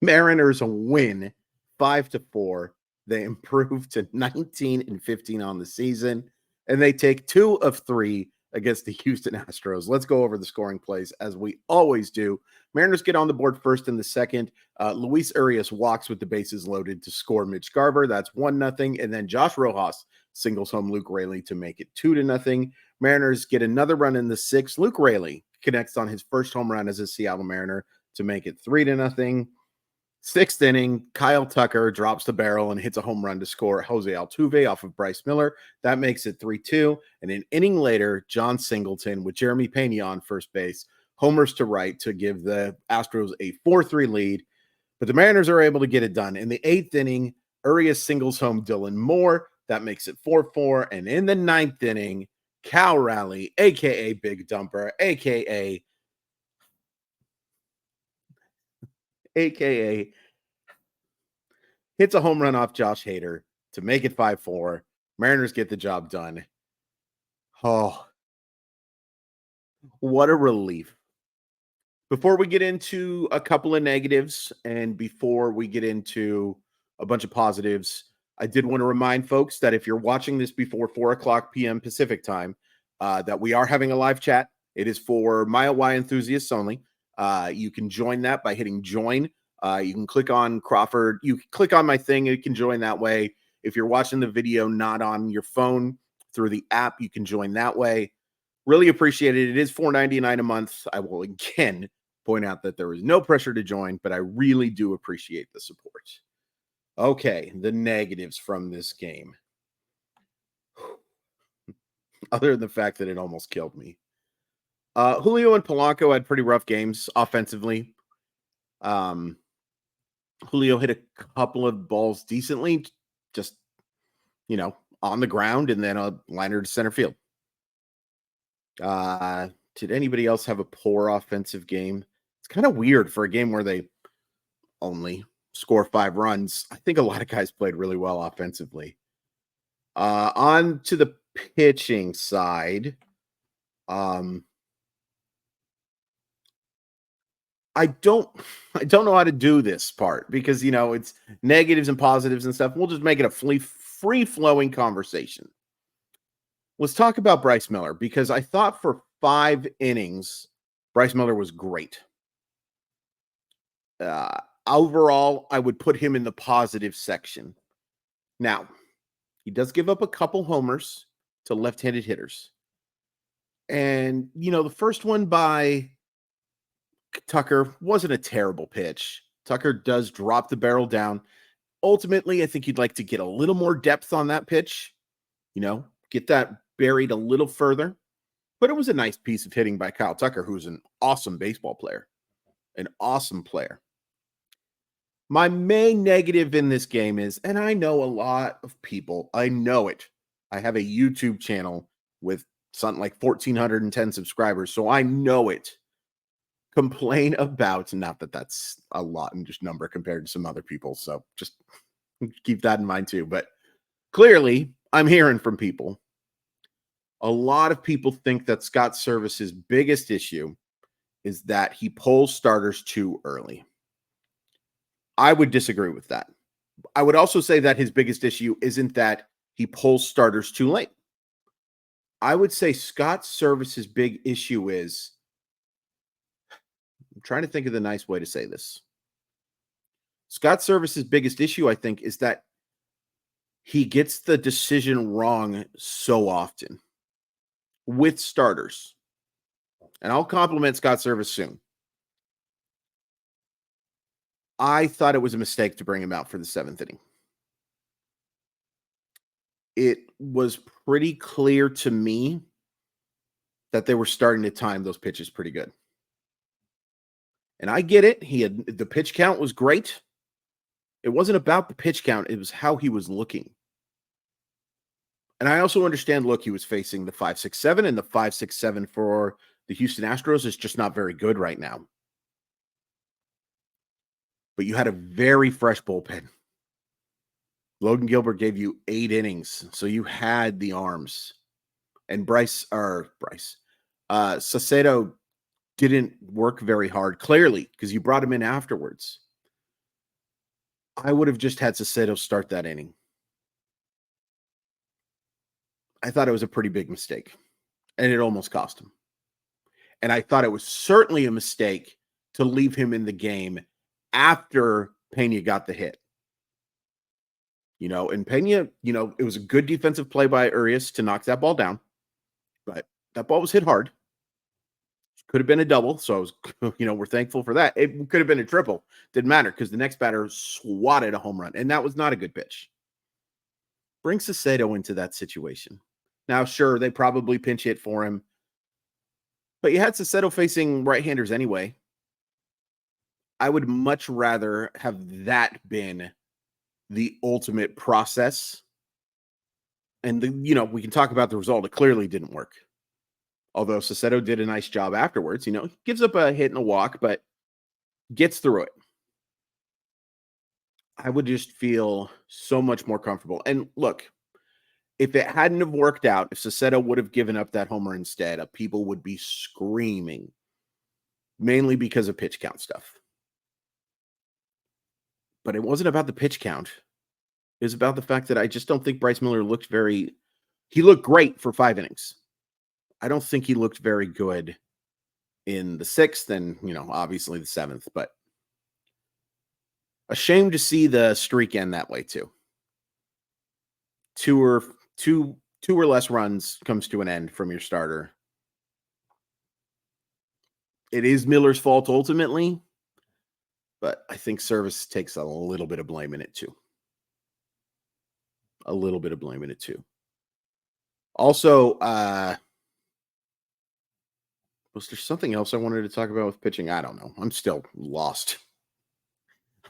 Mariners win 5-4. They improve to 19-15 on the season, and they take 2 of 3 against the Houston Astros. Let's go over the scoring plays as we always do. Mariners get on the board first in the second. Luis Urias walks with the bases loaded to score Mitch Garver. That's 1-0. And then Josh Rojas singles home Luke Raley to make it 2-0. Mariners get another run in the sixth. Luke Raley connects on his first home run as a Seattle Mariner to make it 3-0. Sixth inning, Kyle Tucker drops the barrel and hits a home run to score Jose Altuve off of Bryce Miller. That makes it 3-2. And an inning later, John Singleton with Jeremy Pena on first base homers to right to give the Astros a 4-3 lead. But the Mariners are able to get it done. In the eighth inning, Urias singles home Dylan Moore. That makes it 4-4. And in the ninth inning, Cal Raleigh, a.k.a. Big Dumper, a.k.a. hits a home run off Josh Hader to make it 5-4. Mariners get the job done. Oh, what a relief. Before we get into a couple of negatives and before we get into a bunch of positives, I did want to remind folks that if you're watching this before 4 o'clock p.m. Pacific time, that we are having a live chat. It is for Mile Y enthusiasts only. You can join that by hitting join. You can click on Crawford. You can click on my thing. You can join that way. If you're watching the video not on your phone through the app, you can join that way. Really appreciate it. It is $4.99 a month. I will again point out that there is no pressure to join, but I really do appreciate the support. Okay, the negatives from this game. Other than the fact that it almost killed me. Julio and Polanco had pretty rough games offensively. Julio hit a couple of balls decently, just, on the ground, and then a liner to center field. Did anybody else have a poor offensive game? It's kind of weird for a game where they only score 5 runs. I think a lot of guys played really well offensively. On to the pitching side. I don't know how to do this part because, it's negatives and positives and stuff. We'll just make it a free-flowing conversation. Let's talk about Bryce Miller because I thought for 5 innings, Bryce Miller was great. Overall, I would put him in the positive section. Now, he does give up a couple homers to left-handed hitters. And, the first one by Tucker wasn't a terrible pitch. Tucker does drop the barrel down. Ultimately, I think you'd like to get a little more depth on that pitch, get that buried a little further. But it was a nice piece of hitting by Kyle Tucker, who's an awesome baseball player, an awesome player. My main negative in this game is, and I know a lot of people, I know it. I have a YouTube channel with something like 1,410 subscribers, so I know it. Complain about, not that that's a lot in just number compared to some other people, so just keep that in mind too. But clearly, I'm hearing from people. A lot of people think that Scott Service's biggest issue is that he pulls starters too early. I would disagree with that. I would also say that his biggest issue isn't that he pulls starters too late. I would say Scott Service's big issue is, I'm trying to think of the nice way to say this. Scott Service's biggest issue, I think, is that he gets the decision wrong so often with starters. And I'll compliment Scott Service soon. I thought it was a mistake to bring him out for the 7th inning. It was pretty clear to me that they were starting to time those pitches pretty good. And I get it. The pitch count was great. It wasn't about the pitch count. It was how he was looking. And I also understand, look, he was facing the 5.67, and the 5.67 for the Houston Astros is just not very good right now. But you had a very fresh bullpen. Logan Gilbert gave you 8 innings, so you had the arms. And Saucedo didn't work very hard, clearly, because you brought him in afterwards. I would have just had Saucedo start that inning. I thought it was a pretty big mistake, and it almost cost him. And I thought it was certainly a mistake to leave him in the game after Pena got the hit. And Pena, it was a good defensive play by Urias to knock that ball down, but that ball was hit hard. Could have been a double, so I was, we're thankful for that. It could have been a triple. Didn't matter because the next batter swatted a home run, and that was not a good pitch. Bring Saucedo into that situation. Now, sure, they probably pinch hit for him, but you had Saucedo facing right-handers anyway. I would much rather have that been the ultimate process. And we can talk about the result. It clearly didn't work. Although Saucedo did a nice job afterwards, gives up a hit and a walk, but gets through it. I would just feel so much more comfortable. And look, if it hadn't have worked out, if Saucedo would have given up that homer instead, people would be screaming, mainly because of pitch count stuff. But it wasn't about the pitch count. It was about the fact that I just don't think Bryce Miller he looked great for 5 innings. I don't think he looked very good in the 6th and, obviously the 7th, but a shame to see the streak end that way too. Two or less runs comes to an end from your starter. It is Miller's fault ultimately, but I think Service takes a little bit of blame in it too. A little bit of blame in it too. Also, was there something else I wanted to talk about with pitching? I don't know. I'm still lost.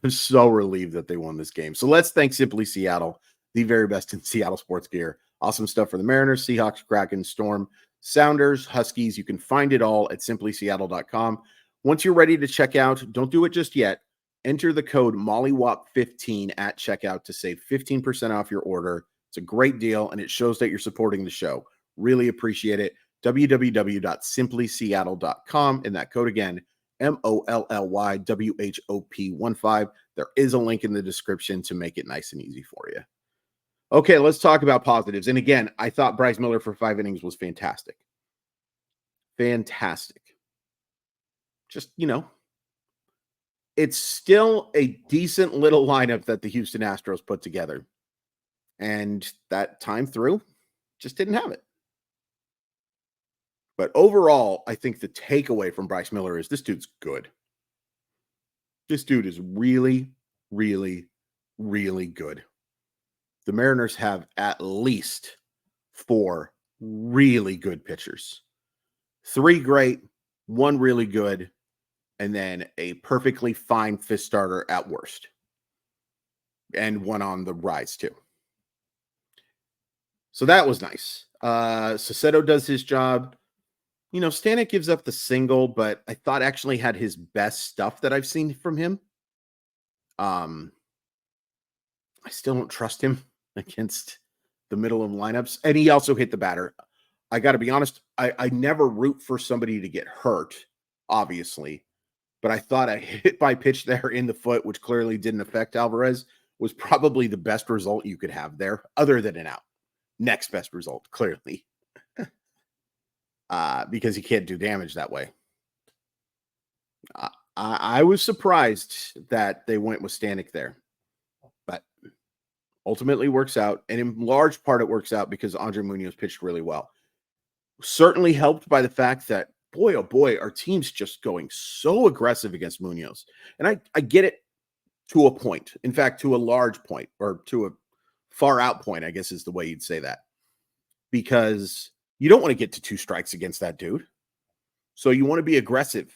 I'm so relieved that they won this game. So let's thank Simply Seattle, the very best in Seattle sports gear. Awesome stuff for the Mariners, Seahawks, Kraken, Storm, Sounders, Huskies. You can find it all at simplyseattle.com. Once you're ready to check out, don't do it just yet. Enter the code MOLLYWOP15 at checkout to save 15% off your order. It's a great deal, and it shows that you're supporting the show. Really appreciate it. www.simplyseattle.com, and that code again, MOLLYWHOP15. There is a link in the description to make it nice and easy for you. Okay, let's talk about positives. And again, I thought Bryce Miller for 5 innings was fantastic. Fantastic. Just, it's still a decent little lineup that the Houston Astros put together. And that time through just didn't have it. But overall, I think the takeaway from Bryce Miller is this dude's good. This dude is really, really, really good. The Mariners have at least 4 really good pitchers. 3 great, 1 really good, and then a perfectly fine 5th starter at worst. And 1 on the rise, too. So that was nice. Saucedo does his job. Stanek gives up the single, but I thought actually had his best stuff that I've seen from him. I still don't trust him against the middle of lineups. And he also hit the batter. I got to be honest, I never root for somebody to get hurt, obviously. But I thought a hit by pitch there in the foot, which clearly didn't affect Alvarez, was probably the best result you could have there, other than an out. Next best result, clearly. Because he can't do damage that way. I was surprised that they went with Stanek there. But ultimately works out. And in large part, it works out because Andre Munoz pitched really well. Certainly helped by the fact that, boy, oh boy, our team's just going so aggressive against Munoz. And I get it to a point. In fact, to a large point, or to a far out point, I guess is the way you'd say that. Because you don't want to get to 2 strikes against that dude. So you want to be aggressive.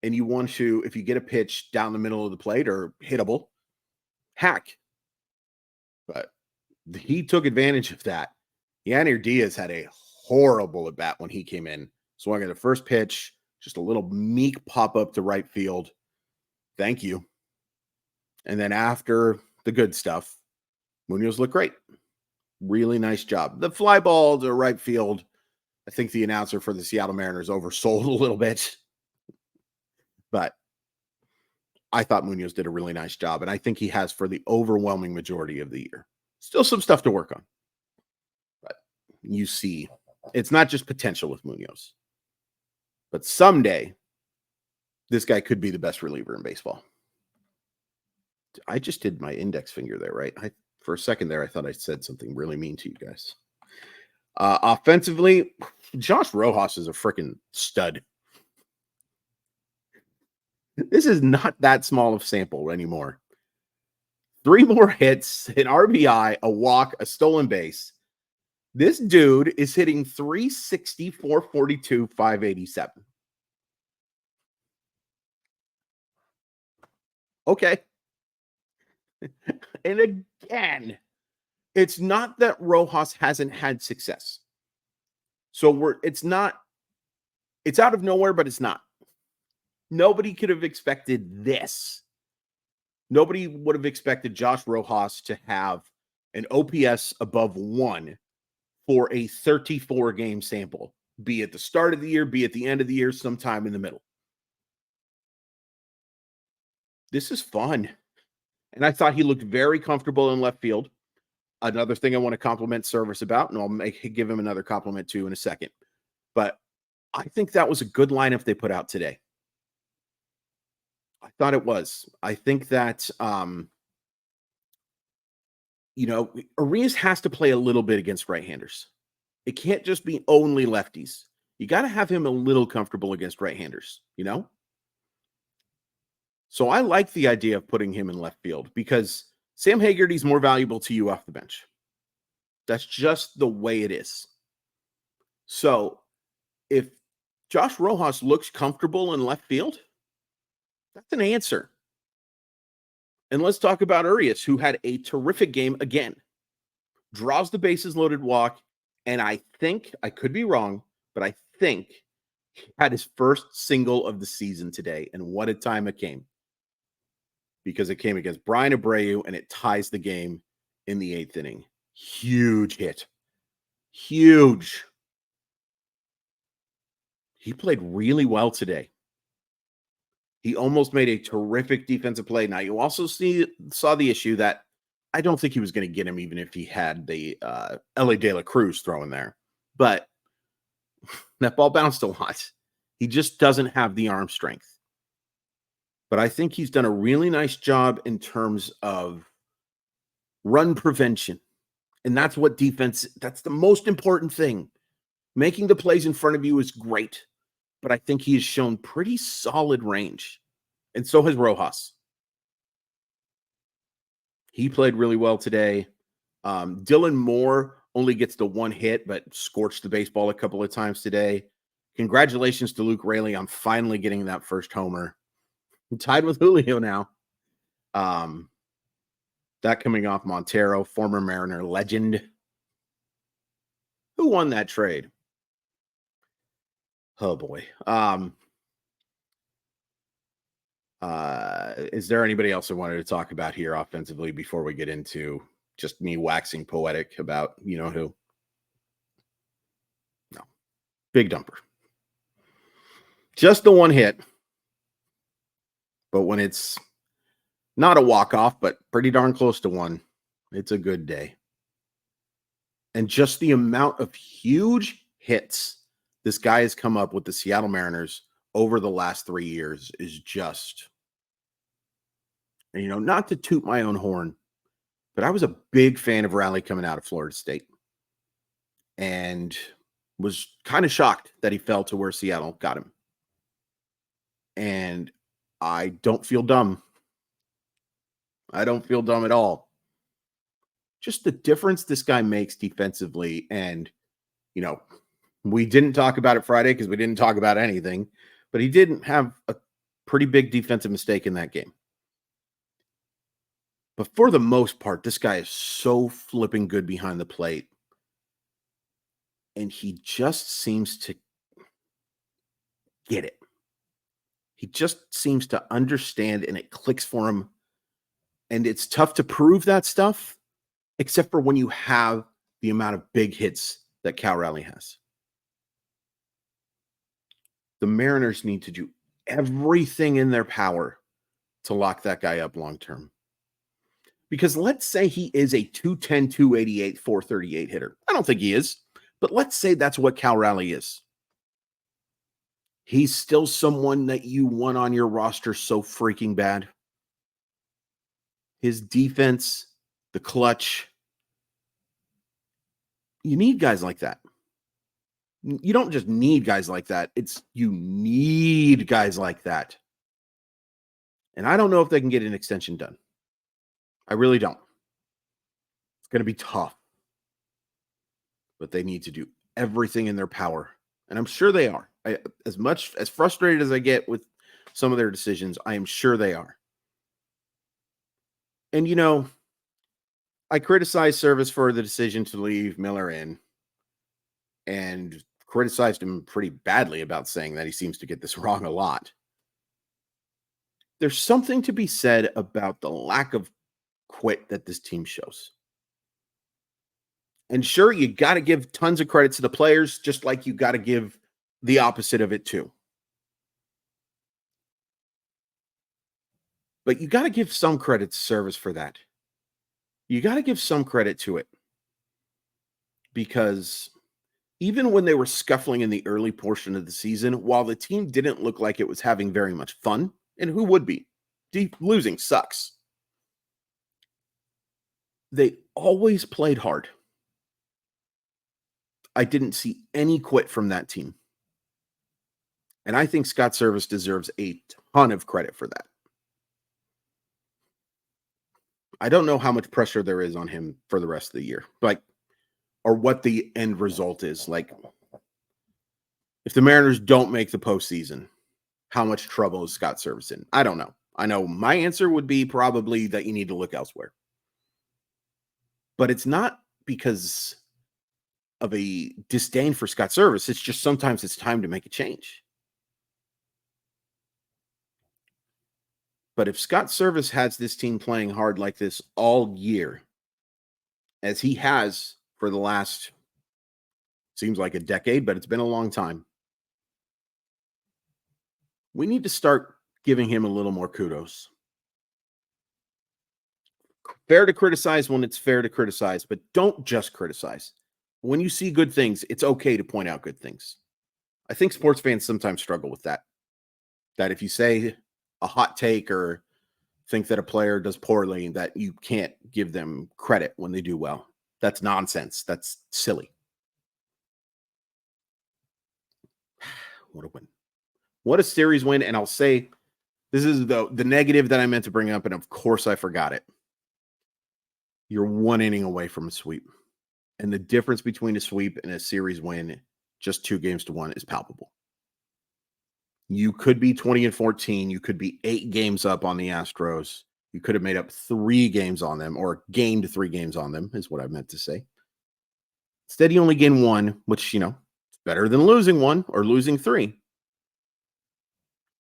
And you want to, if you get a pitch down the middle of the plate or hittable, hack. But he took advantage of that. Yanir Diaz had a horrible at bat when he came in. Swung at the first pitch, just a little meek pop up to right field. Thank you. And then after the good stuff, Munoz looked great. Really nice job. The fly ball to right field, I think the announcer for the Seattle Mariners oversold a little bit. But I thought Munoz did a really nice job, and I think he has for the overwhelming majority of the year. Still some stuff to work on, but you see, it's not just potential with Munoz, but someday this guy could be the best reliever in baseball. I just did my index finger there, right? For a second there, I thought I said something really mean to you guys. Offensively, Josh Rojas is a freaking stud. This is not that small of sample anymore. 3 more hits, an RBI, a walk, a stolen base. This dude is hitting 360, 442, 587. Okay. And again, it's not that Rojas hasn't had success. So it's out of nowhere, but it's not. Nobody could have expected this. Nobody would have expected Josh Rojas to have an OPS above 1 for a 34 game sample, be at the start of the year, be at the end of the year, sometime in the middle. This is fun. And I thought he looked very comfortable in left field. Another thing I want to compliment Service about, and I'll give him another compliment too in a second. But I think that was a good lineup they put out today. I thought it was. I think that, Arias has to play a little bit against right-handers. It can't just be only lefties. You got to have him a little comfortable against right-handers, So I like the idea of putting him in left field because Sam Haggerty's more valuable to you off the bench. That's just the way it is. So if Josh Rojas looks comfortable in left field, that's an answer. And let's talk about Urias, who had a terrific game again. Draws the bases loaded walk, and I think, I could be wrong, but I think he had his first single of the season today, and what a time it came. Because it came against Brian Abreu, and it ties the game in the 8th inning. Huge hit. Huge. He played really well today. He almost made a terrific defensive play. Now, you also saw the issue that I don't think he was going to get him even if he had the L.A. De La Cruz throwing there. But that ball bounced a lot. He just doesn't have the arm strength. But I think he's done a really nice job in terms of run prevention. And that's what that's the most important thing. Making the plays in front of you is great. But I think he has shown pretty solid range. And so has Rojas. He played really well today. Dylan Moore only gets the 1 hit, but scorched the baseball a couple of times today. Congratulations to Luke Raley on finally getting that first homer. I'm tied with Julio now. That coming off Montero, former Mariner legend. Who won that trade? Oh boy. Is there anybody else I wanted to talk about here offensively before we get into just me waxing poetic about who? No. Big dumper. Just the 1 hit. But when it's not a walk-off, but pretty darn close to one, it's a good day. And just the amount of huge hits this guy has come up with the Seattle Mariners over the last 3 years is just, not to toot my own horn, but I was a big fan of Raleigh coming out of Florida State and was kind of shocked that he fell to where Seattle got him. And I don't feel dumb. I don't feel dumb at all. Just the difference this guy makes defensively. And, we didn't talk about it Friday because we didn't talk about anything, but he didn't have a pretty big defensive mistake in that game. But for the most part, this guy is so flipping good behind the plate. And he just seems to get it. He just seems to understand, and it clicks for him. And it's tough to prove that stuff, except for when you have the amount of big hits that Cal Raleigh has. The Mariners need to do everything in their power to lock that guy up long term. Because let's say he is a 210, 288, 438 hitter. I don't think he is, but let's say that's what Cal Raleigh is. He's still someone that you want on your roster so freaking bad. His defense, the clutch. You need guys like that. You don't just need guys like that. You need guys like that. And I don't know if they can get an extension done. I really don't. It's going to be tough. But they need to do everything in their power. And I'm sure they are. As frustrated as I get with some of their decisions, I am sure they are. And, I criticized Service for the decision to leave Miller in and criticized him pretty badly about saying that he seems to get this wrong a lot. There's something to be said about the lack of quit that this team shows. And sure, you got to give tons of credit to the players, just like you got to give the opposite of it too. But you got to give some credit to Service for that. You got to give some credit to it. Because even when they were scuffling in the early portion of the season, while the team didn't look like it was having very much fun, and who would be? Losing sucks. They always played hard. I didn't see any quit from that team. And I think Scott Service deserves a ton of credit for that. I don't know how much pressure there is on him for the rest of the year, or what the end result is. If the Mariners don't make the postseason, how much trouble is Scott Service in? I don't know. I know my answer would be probably that you need to look elsewhere. But it's not because of a disdain for Scott Service. It's just sometimes it's time to make a change. But if Scott Service has this team playing hard like this all year, as he has for the last, seems like a decade, but it's been a long time, we need to start giving him a little more kudos. Fair to criticize when it's fair to criticize, but don't just criticize. When you see good things, it's okay to point out good things. I think sports fans sometimes struggle with that. That if you say a hot take or think that a player does poorly, that you can't give them credit when they do well. That's nonsense. That's silly. What a win. What a series win. And I'll say, this is the negative that I meant to bring up, and of course I forgot it. You're one inning away from a sweep. And the difference between a sweep and a series win, just 2-1, is palpable. You could be 20-14. You could be 8 games up on the Astros. You could have made up 3 games on them, or gained 3 games on them, is what I meant to say. Instead, you only gain 1, which, it's better than losing 1 or losing 3.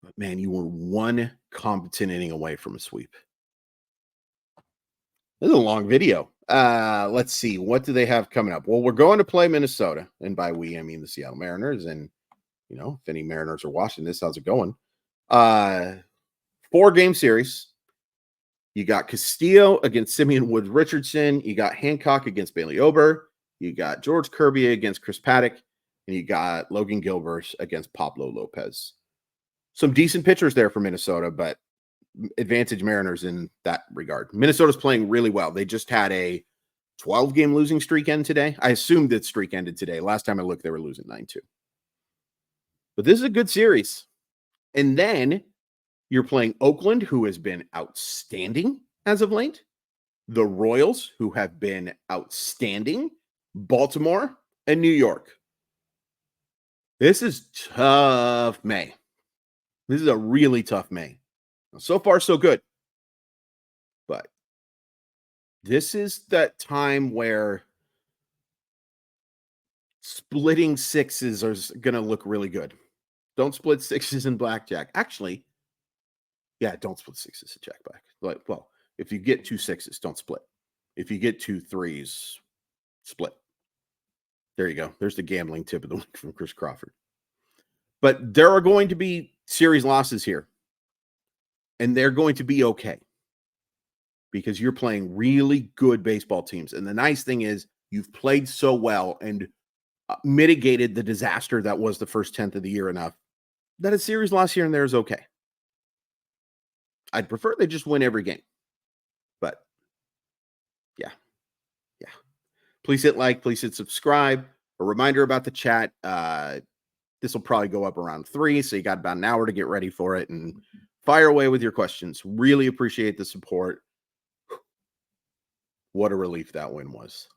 But man, you were 1 competent inning away from a sweep. This is a long video. Let's see. What do they have coming up? Well, we're going to play Minnesota. And by we, I mean the Seattle Mariners. And, if any Mariners are watching this, how's it going? 4-game series. You got Castillo against Simeon Woods Richardson. You got Hancock against Bailey Ober. You got George Kirby against Chris Paddock. And you got Logan Gilbert against Pablo Lopez. Some decent pitchers there for Minnesota, but advantage Mariners in that regard. Minnesota's playing really well. They just had a 12-game losing streak end today. I assumed that streak ended today. Last time I looked, they were losing 9-2. But this is a good series. And then you're playing Oakland, who has been outstanding as of late. The Royals, who have been outstanding. Baltimore and New York. This is tough May. This is a really tough May. So far, so good. But this is that time where splitting sixes are going to look really good. Don't split sixes in blackjack. Actually, yeah, don't split sixes in jackpot. Well, if you get 2 6s, don't split. If you get 2 3s, split. There you go. There's the gambling tip of the week from Chris Crawford. But there are going to be series losses here. And they're going to be okay because you're playing really good baseball teams. And the nice thing is you've played so well and mitigated the disaster that was the first 10th of the year enough that a series loss here and there is okay. I'd prefer they just win every game. But yeah. Please hit like, please hit subscribe. A reminder about the chat. This will probably go up around 3, so you got about an hour to get ready for it, and fire away with your questions. Really appreciate the support. What a relief that win was.